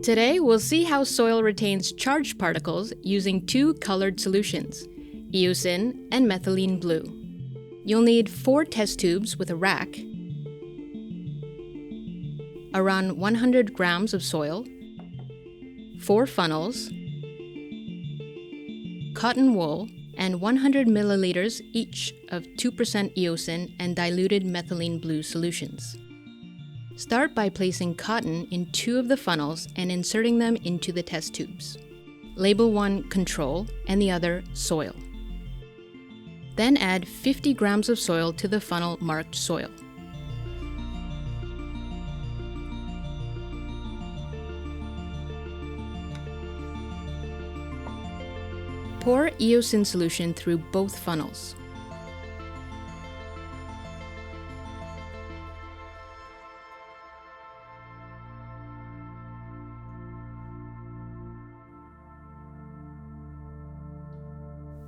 Today, we'll see how soil retains charged particles using two colored solutions, eosin and methylene blue. You'll need 4 test tubes with a rack, around 100 grams of soil, 4 funnels, cotton wool, and 100 milliliters each of 2% eosin and diluted methylene blue solutions. Start by placing cotton in 2 of the funnels and inserting them into the test tubes. Label one Control and the other Soil. Then add 50 grams of soil to the funnel marked Soil. Pour eosin solution through both funnels.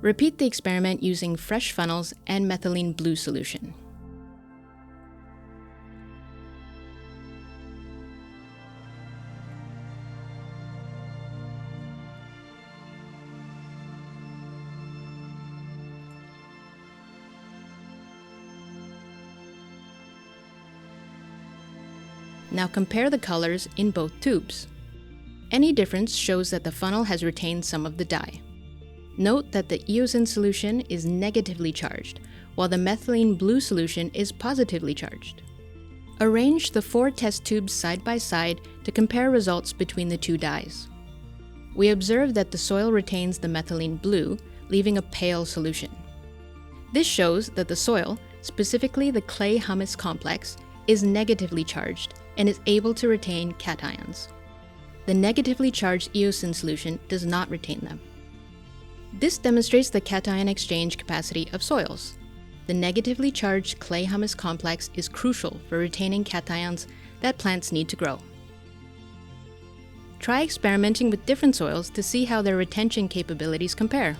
Repeat the experiment using fresh funnels and methylene blue solution. Now compare the colors in both tubes. Any difference shows that the funnel has retained some of the dye. Note that the eosin solution is negatively charged, while the methylene blue solution is positively charged. Arrange the 4 test tubes side by side to compare results between the 2 dyes. We observe that the soil retains the methylene blue, leaving a pale solution. This shows that the soil, specifically the clay-humus complex, is negatively charged and is able to retain cations. The negatively charged eosin solution does not retain them. This demonstrates the cation exchange capacity of soils. The negatively charged clay-humus complex is crucial for retaining cations that plants need to grow. Try experimenting with different soils to see how their retention capabilities compare.